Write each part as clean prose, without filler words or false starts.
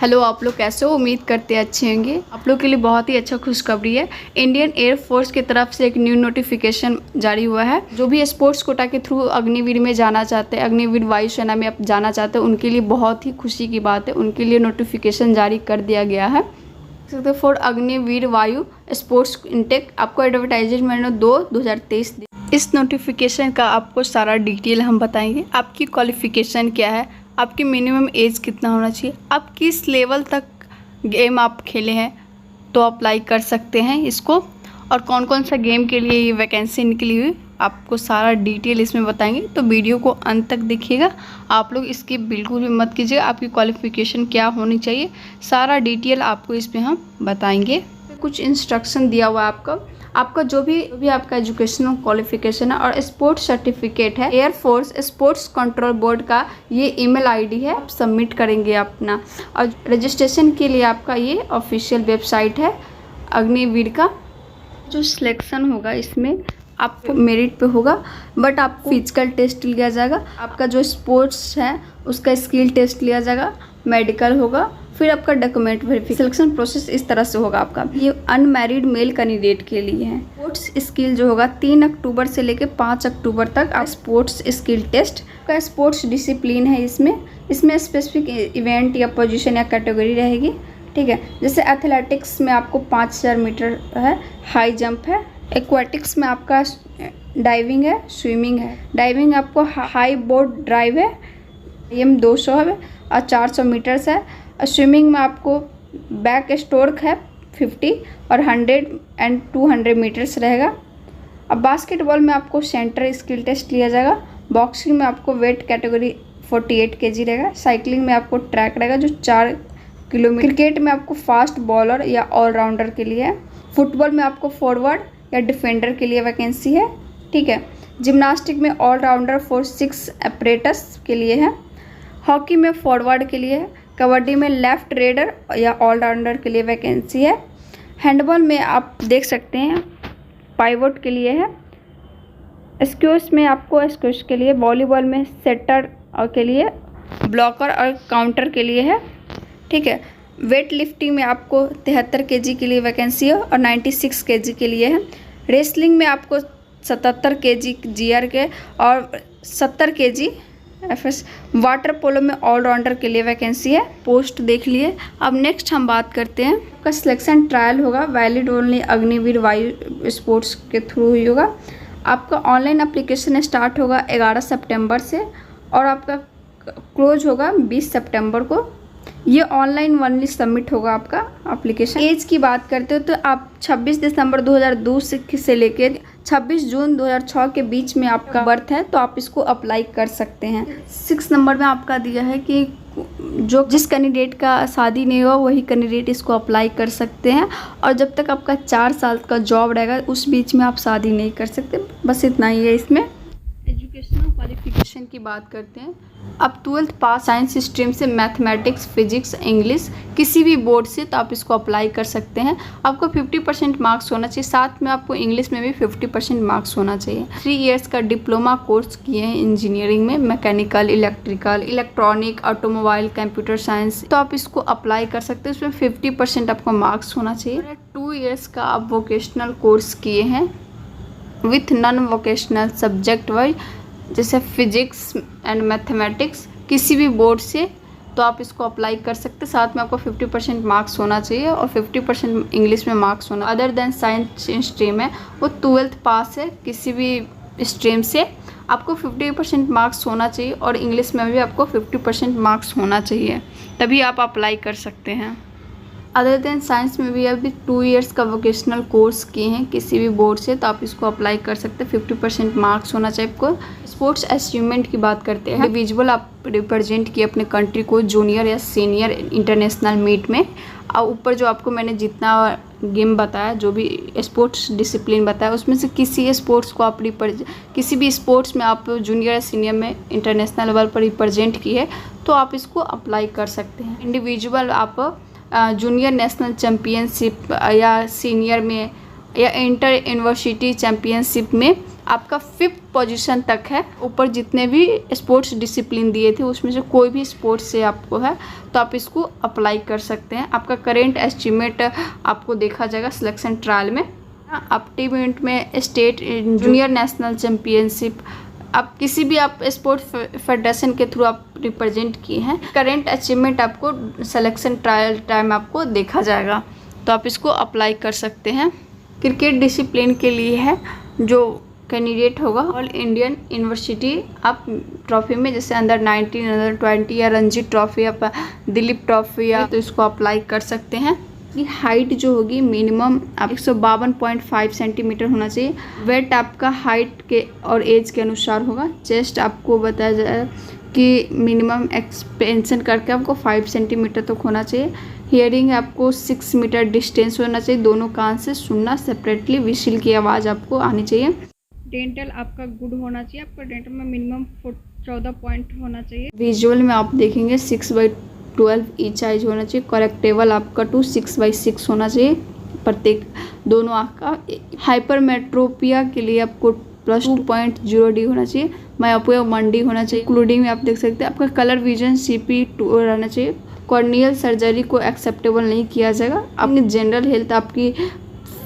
Hello, आप लोग कैसे हो? उम्मीद करते हैं अच्छे होंगे। आप लोग के लिए बहुत ही अच्छा खुशखबरी है। इंडियन एयर फोर्स की तरफ से एक न्यू नोटिफिकेशन जारी हुआ है। जो भी स्पोर्ट्स कोटा के थ्रू अग्निवीर में जाना चाहते हैं, अग्निवीर वायुसेना में आप जाना चाहते हैं, उनके लिए बहुत ही खुशी की बात है। उनके लिए नोटिफिकेशन जारी कर दिया गया है फॉर अग्निवीर वायु स्पोर्ट्स इंटेक। आपको एडवर्टाइजमेंट 2/2023। इस नोटिफिकेशन का आपको सारा डिटेल हम बताएंगे। आपकी क्वालिफिकेशन क्या है, आपकी मिनिमम एज कितना होना चाहिए, आप किस लेवल तक गेम आप खेले हैं तो अप्लाई कर सकते हैं इसको, और कौन कौन सा गेम के लिए ये वैकेंसी निकली हुई, आपको सारा डिटेल इसमें बताएंगे। तो वीडियो को अंत तक देखिएगा। आप लोग इसकी बिल्कुल भी मत कीजिएगा। आपकी क्वालिफिकेशन क्या होनी चाहिए, सारा डिटेल आपको इसमें हम बताएंगे। कुछ इंस्ट्रक्शन दिया हुआ है आपका जो भी आपका एजुकेशनल क्वालिफिकेशन है और स्पोर्ट्स सर्टिफिकेट है, एयरफोर्स स्पोर्ट्स कंट्रोल बोर्ड का ये ईमेल आईडी है, आप सबमिट करेंगे अपना। और रजिस्ट्रेशन के लिए आपका ये ऑफिशियल वेबसाइट है अग्निवीर का। जो सिलेक्शन होगा इसमें आपको मेरिट पे होगा, बट आपको फिजिकल टेस्ट लिया जाएगा, आपका जो स्पोर्ट्स है उसका स्किल टेस्ट लिया जाएगा, मेडिकल होगा, फिर आपका डॉक्यूमेंट वेरिफिकेशन। सिलेक्शन प्रोसेस इस तरह से होगा आपका। ये अनमैरिड मेल कैंडिडेट के लिए है। स्पोर्ट्स स्किल जो होगा 3 अक्टूबर से लेकर 5 अक्टूबर तक आप स्पोर्ट्स स्किल टेस्ट का स्पोर्ट्स डिसिप्लिन है। इसमें स्पेसिफिक इवेंट या पोजीशन या कैटेगरी रहेगी, ठीक है। जैसे एथलेटिक्स में आपको 5000 मीटर है, हाई जंप है। एक्वाटिक्स में आपका डाइविंग है, स्विमिंग है। डाइविंग आपको हाई बोर्ड ड्राइव है, एम 200 है और 400 मीटर्स है। और स्विमिंग में आपको बैक स्ट्रोक है 50 और 100 एंड 200 मीटर्स रहेगा। अब बास्केटबॉल में आपको सेंटर स्किल टेस्ट लिया जाएगा। बॉक्सिंग में आपको वेट कैटेगरी 48 kg रहेगा। साइकिलिंग में आपको ट्रैक रहेगा जो 4 किलोमीटर। क्रिकेट में आपको फास्ट बॉलर या ऑलराउंडर के लिए है। फुटबॉल में आपको फॉरवर्ड या डिफेंडर के लिए वैकेंसी है, ठीक है। जिम्नास्टिक में ऑलराउंडर फॉर 6 अपरेटस के लिए है। हॉकी में फॉरवर्ड के लिए है। कबड्डी में लेफ्ट रेडर या ऑलराउंडर के लिए वैकेंसी है। हैंडबॉल में आप देख सकते हैं पाइवोट के लिए है। स्क्वैश में आपको स्क्वैश के लिए, वॉलीबॉल में सेटर के लिए, ब्लॉकर और काउंटर के लिए है, ठीक है। वेट लिफ्टिंग में आपको 73 kg के लिए वैकेंसी है और 96 kg के लिए है। रेसलिंग में आपको 77 kg GR के और 70 kg FS। वाटर पोलो में ऑलराउंडर के लिए वैकेंसी है। पोस्ट देख लिए। अब नेक्स्ट हम बात करते हैं। आपका सिलेक्शन ट्रायल होगा, वैलिड ओनली अग्निवीर वायु स्पोर्ट्स के थ्रू ही होगा। आपका ऑनलाइन एप्लीकेशन स्टार्ट होगा 11 सितंबर से और आपका क्लोज होगा 20 सितंबर को। ये ऑनलाइन वनली सबमिट होगा आपका एप्लीकेशन। एज की बात करते हो तो आप 26 दिसंबर 2002 से लेकर 26 जून 2006 के बीच में आपका बर्थ है तो आप इसको अप्लाई कर सकते हैं। 6 नंबर में आपका दिया है कि जिस कैंडिडेट का शादी नहीं हुआ वही कैंडिडेट इसको अप्लाई कर सकते हैं, और जब तक आपका 4 साल का जॉब रहेगा उस बीच में आप शादी नहीं कर सकते। बस इतना ही है इसमें। एजुकेशनल क्वालिफिकेशन की बात करते हैं। आप 12th पास साइंस स्ट्रीम से, मैथमेटिक्स, फिजिक्स, इंग्लिश किसी भी बोर्ड से, तो आप इसको अप्लाई कर सकते हैं। आपको 50% मार्क्स होना चाहिए, साथ में आपको इंग्लिश में भी 50% मार्क्स होना चाहिए। 3 इयर्स का डिप्लोमा कोर्स किए हैं इंजीनियरिंग में, mechanical, electrical, electronic, automobile, computer science, तो आप इसको अप्लाई कर सकते हैं। उसमें 50% आपको मार्क्स होना चाहिए। 2 इयर्स का आप वोकेशनल कोर्स किए हैं with non vocational subject wise, जैसे फिजिक्स एंड मैथमेटिक्स किसी भी बोर्ड से, तो आप इसको अप्लाई कर सकते हैं। साथ में आपको 50% मार्क्स होना चाहिए और 50% इंग्लिश में मार्क्स होना। अदर देन साइंस स्ट्रीम है, वो 12th पास है किसी भी स्ट्रीम से, आपको 50% मार्क्स होना चाहिए और इंग्लिश में भी आपको 50% मार्क्स होना चाहिए, तभी आप अप्लाई कर सकते हैं। अदर देन साइंस में भी अभी 2 इयर्स का वोकेशनल कोर्स किए हैं किसी भी बोर्ड से, तो आप इसको अप्लाई कर सकते हैं। 50% मार्क्स होना चाहिए आपको। स्पोर्ट्स अचीवमेंट की बात करते हैं। इंडिविजुअल आप रिप्रेजेंट किए अपने कंट्री को जूनियर या सीनियर इंटरनेशनल मीट में, और ऊपर जो आपको मैंने जितना गेम बताया, जो भी स्पोर्ट्स डिसिप्लिन बताया, उसमें से किसी स्पोर्ट्स को आप किसी भी स्पोर्ट्स में आप जूनियर या सीनियर में इंटरनेशनल लेवल पर रिप्रेजेंट किए, तो आप इसको अप्लाई कर सकते हैं। इंडिविजुअल आप जूनियर नेशनल चैम्पियनशिप या सीनियर में या इंटर यूनिवर्सिटी चैम्पियनशिप में आपका 5th पोजीशन तक है। ऊपर जितने भी स्पोर्ट्स डिसिप्लिन दिए थे उसमें से कोई भी स्पोर्ट्स से आपको है तो आप इसको अप्लाई कर सकते हैं। आपका करेंट अचीवमेंट आपको देखा जाएगा सिलेक्शन ट्रायल में। आप टीम इवेंट में स्टेट जूनियर नेशनल चैम्पियनशिप आप किसी भी आप स्पोर्ट्स फेडरेशन के थ्रू आप रिप्रेजेंट किए हैं। करेंट अचीवमेंट आपको सिलेक्शन ट्रायल टाइम आपको देखा जाएगा तो आप इसको अप्लाई कर सकते हैं। क्रिकेट डिसिप्लिन के लिए है जो कैंडिडेट होगा ऑल इंडियन यूनिवर्सिटी आप ट्रॉफी में जैसे अंडर 19 अंडर 20 या रणजी ट्रॉफी या दिलीप ट्रॉफी या तो इसको अप्लाई कर सकते हैं। की हाइट जो होगी मिनिमम आप 152.5 सेंटीमीटर होना चाहिए। वेट आपका हाइट के और एज के अनुसार होगा। चेस्ट आपको बताया जाए कि मिनिमम एक्सपेंशन करके आपको 5 सेंटीमीटर तक होना चाहिए। हियरिंग आपको 6 मीटर डिस्टेंस होना चाहिए। दोनों कान से सुनना सेपरेटली, विशिल की आवाज़ आपको आनी चाहिए। डेंटल आपका गुड होना चाहिए। आपका डेंटल में मिनिमम 14 पॉइंट होना चाहिए। विजुअल में आप देखेंगे 6/12 ईच आइज होना चाहिए। करेक्टेबल आपका 6/6 होना चाहिए प्रत्येक दोनों आँख का। हाइपरमेट्रोपिया के लिए आपको +2.0D होना चाहिए। मायोपिया 1D होना चाहिए। इंक्लूडिंग में आप देख सकते हैं आपका कलर विजन CP2 रहना चाहिए। कॉर्नियल सर्जरी को एक्सेप्टेबल नहीं किया जाएगा। अपनी जनरल हेल्थ आपकी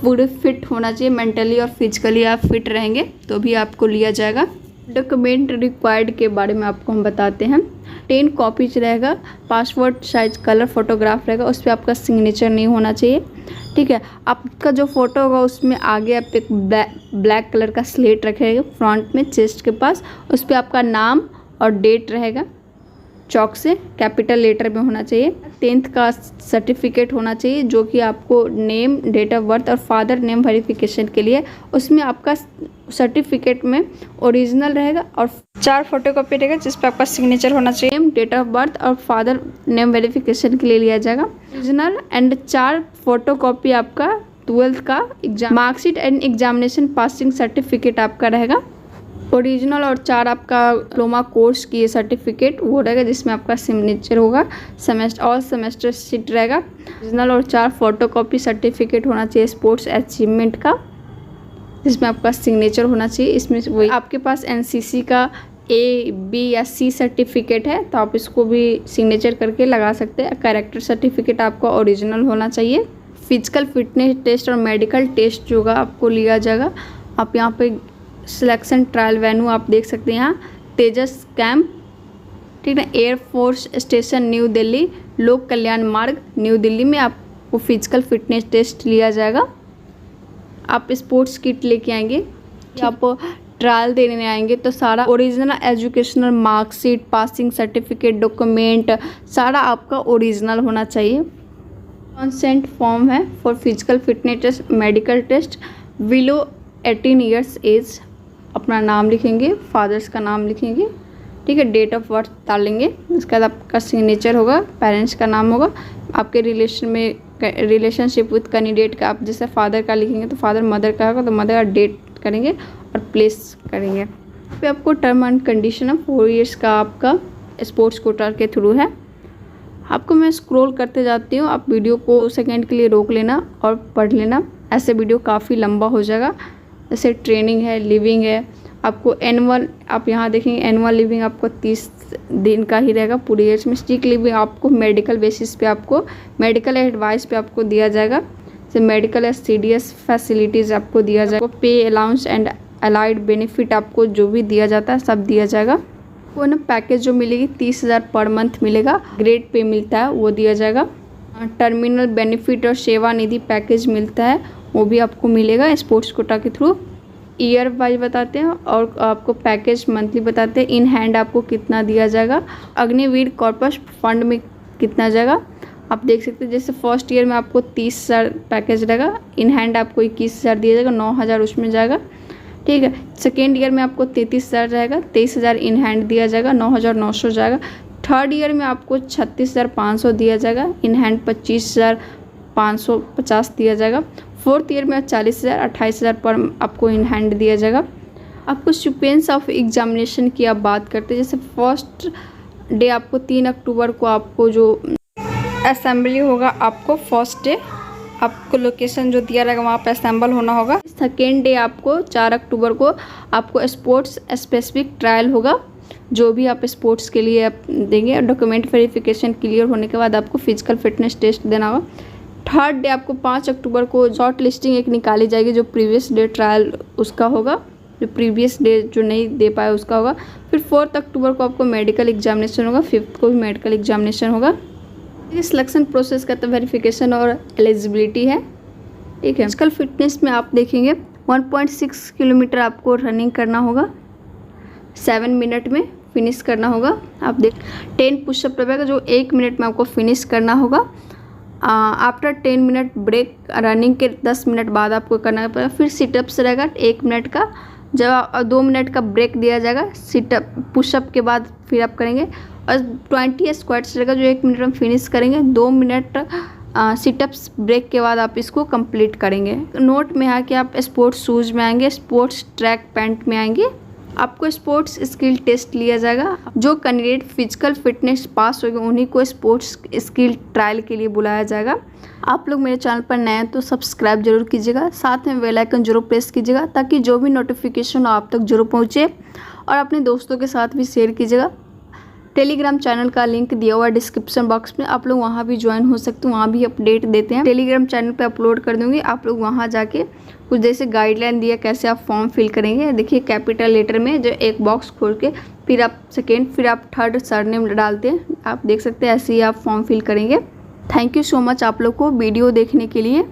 पूरे फिट होना चाहिए। मेंटली और फिजिकली आप फिट रहेंगे तो भी आपको लिया जाएगा। डॉक्यूमेंट रिक्वायर्ड के बारे में आपको हम बताते हैं। 10 कॉपीज रहेगा। पासपोर्ट साइज कलर फोटोग्राफ रहेगा। उस पर आपका सिग्नेचर नहीं होना चाहिए, ठीक है। आपका जो फोटो होगा उसमें आगे आप एक ब्लैक कलर का स्लेट रखेगा फ्रंट में चेस्ट के पास। उस पर आपका नाम और डेट रहेगा, चौक से कैपिटल लेटर में होना चाहिए। 10th का सर्टिफिकेट होना चाहिए जो कि आपको नेम, डेट ऑफ बर्थ और फादर नेम वेरिफिकेशन के लिए उसमें आपका सर्टिफिकेट में ओरिजिनल रहेगा और 4 फोटोकॉपी रहेगा जिस पर आपका सिग्नेचर होना चाहिए। नेम, डेट ऑफ बर्थ और फादर नेम वेरिफिकेशन के लिए लिया जाएगा ओरिजिनल। एंड 4 फोटोकॉपी आपका 12th का exam marksheet and examination passing certificate आपका रहेगा ओरिजिनल। और 4 आपका डिप्लोमा कोर्स की सर्टिफिकेट वो रहेगा जिसमें आपका सिग्नेचर होगा। सेमेस्टर शीट रहेगा ओरिजिनल। और 4 फोटोकॉपी सर्टिफिकेट होना चाहिए स्पोर्ट्स अचीवमेंट का जिसमें आपका सिग्नेचर होना चाहिए। इसमें वही आपके पास NCC का A, B या C सर्टिफिकेट है तो आप इसको भी सिग्नेचर करके लगा सकते हैं। कैरेक्टर सर्टिफिकेट आपका ओरिजिनल होना चाहिए। फिजिकल फिटनेस टेस्ट और मेडिकल टेस्ट जो होगा आपको लिया जाएगा। आप यहाँ पे सिलेक्शन ट्रायल वेन्यू आप देख सकते हैं यहाँ तेजस कैंप, ठीक है, एयरफोर्स स्टेशन न्यू दिल्ली, लोक कल्याण मार्ग न्यू दिल्ली में आपको फिजिकल फिटनेस टेस्ट लिया जाएगा। आप स्पोर्ट्स किट लेके आएंगे, आप ट्रायल देने आएंगे तो सारा original educational marksheet, passing certificate, document सारा आपका ओरिजिनल होना चाहिए। कंसेंट फॉर्म है for physical fitness test, medical test. Below 18 years age अपना नाम लिखेंगे, फादर्स का नाम लिखेंगे, ठीक है। डेट ऑफ बर्थ डालेंगे। उसके बाद आपका सिग्नेचर होगा, पेरेंट्स का नाम होगा। आपके रिलेशनशिप विद कैंडिडेट का आप जैसे फादर का लिखेंगे तो फादर, मदर का होगा तो मदर का डेट करेंगे और प्लेस करेंगे। फिर आपको टर्म एंड कंडीशन है 4 इयर्स का आपका स्पोर्ट्स कोटा के थ्रू है। आपको मैं स्क्रॉल करते जाती हूँ, आप वीडियो को 2 सेकेंड के लिए रोक लेना और पढ़ लेना, ऐसे वीडियो काफ़ी लंबा हो जाएगा। जैसे ट्रेनिंग है, लिविंग है, आपको एनुअल आप यहाँ देखेंगे एनुअल लिविंग आपको 30 दिन का ही रहेगा पूरे ईयर्स में। स्टिक लिविंग आपको मेडिकल बेसिस पे आपको मेडिकल एडवाइस पे आपको दिया जाएगा। जैसे मेडिकल CDS फैसिलिटीज़ आपको दिया जाएगा। पे अलाउंस एंड अलाइड बेनिफिट आपको जो भी दिया जाता है सब दिया जाएगा। वो ना पैकेज जो मिलेगी 30,000 पर मंथ मिलेगा। ग्रेड पे मिलता है वो दिया जाएगा। टर्मिनल बेनिफिट और सेवा निधि पैकेज मिलता है वो भी आपको मिलेगा स्पोर्ट्स कोटा के थ्रू। ईयर वाइज बताते हैं और आपको पैकेज मंथली बताते हैं। इन हैंड आपको कितना दिया जाएगा, अग्निवीर कॉर्पस फंड में कितना जाएगा आप देख सकते हैं। जैसे फर्स्ट ईयर में आपको 30,000 पैकेज रहेगा, इन हैंड आपको 21,000 दिया जाएगा, 9,000 उसमें जाएगा, ठीक है। सेकेंड ईयर में आपको 33,000 रहेगा, 23,000 इन हैंड दिया जाएगा, 9,900 जाएगा। थर्ड ईयर में आपको 36,500 दिया जाएगा, इन हैंड 25,550 दिया जाएगा। फोर्थ ईयर में 40,000, 28,000 पर आपको इन हैंड दिया जाएगा। आपको सीक्वेंस ऑफ एग्जामिनेशन की आप बात करते हैं, जैसे फर्स्ट डे आपको 3 अक्टूबर को आपको जो असेंबली होगा आपको फर्स्ट डे आपको लोकेशन जो दिया रहेगा वहाँ पर असेंबल होना होगा। सेकेंड डे आपको 4 अक्टूबर को आपको स्पोर्ट्स स्पेसिफिक ट्रायल होगा, जो भी आप स्पोर्ट्स के लिए आप देंगे। डॉक्यूमेंट वेरिफिकेशन क्लियर होने के बाद आपको फिजिकल फिटनेस टेस्ट देना होगा। थर्ड डे आपको 5 अक्टूबर को शॉर्ट लिस्टिंग एक निकाली जाएगी, जो प्रीवियस डे ट्रायल उसका होगा, जो प्रीवियस डे जो नहीं दे पाया उसका होगा। फिर 4 अक्टूबर को आपको मेडिकल एग्जामिनेशन होगा, 5 को भी मेडिकल एग्जामिनेशन होगा। ये सिलेक्शन प्रोसेस का तो वेरिफिकेशन और एलिजिबिलिटी है, ठीक है। फिजिकल फिटनेस में आप देखेंगे 1.6 किलोमीटर आपको रनिंग करना होगा, 7 मिनट में फिनिश करना होगा। आप देख 10 पुशअप रहेगा जो 1 मिनट में आपको फिनिश करना होगा। आफ्टर 10 मिनट ब्रेक, रनिंग के 10 मिनट बाद आपको करना पड़ेगा। फिर सिटअप्स रहेगा 1 मिनट का, जब 2 मिनट का ब्रेक दिया जाएगा सिटअप पुशअप के बाद फिर आप करेंगे। और 20 स्क्वाट्स रहेगा जो 1 मिनट में फिनिश करेंगे। 2 मिनट सिटअप्स ब्रेक के बाद आप इसको कंप्लीट करेंगे। नोट में है कि आप स्पोर्ट्स शूज़ में आएंगे, स्पोर्ट्स ट्रैक पैंट में आएंगे। आपको स्पोर्ट्स स्किल टेस्ट लिया जाएगा। जो कैंडिडेट फिजिकल फिटनेस पास होगा उन्हीं को स्पोर्ट्स स्किल ट्रायल के लिए बुलाया जाएगा। आप लोग मेरे चैनल पर नए हैं तो सब्सक्राइब जरूर कीजिएगा, साथ में बेल आइकन जरूर प्रेस कीजिएगा ताकि जो भी नोटिफिकेशन आप तक जरूर पहुँचे, और अपने दोस्तों के साथ भी शेयर कीजिएगा। टेलीग्राम चैनल का लिंक दिया हुआ है डिस्क्रिप्शन बॉक्स में, आप लोग वहाँ भी ज्वाइन हो सकते हो, वहाँ भी अपडेट देते हैं। टेलीग्राम चैनल पे अपलोड कर दूँगी, आप लोग वहाँ जाके कुछ जैसे गाइडलाइन दिया कैसे आप फॉर्म फिल करेंगे। देखिए कैपिटल लेटर में जो एक बॉक्स खोल के फिर आप सेकेंड फिर आप थर्ड सरनेम डालते हैं, आप देख सकते हैं ऐसे ही आप फॉर्म फिल करेंगे। थैंक यू सो मच आप लोग को वीडियो देखने के लिए।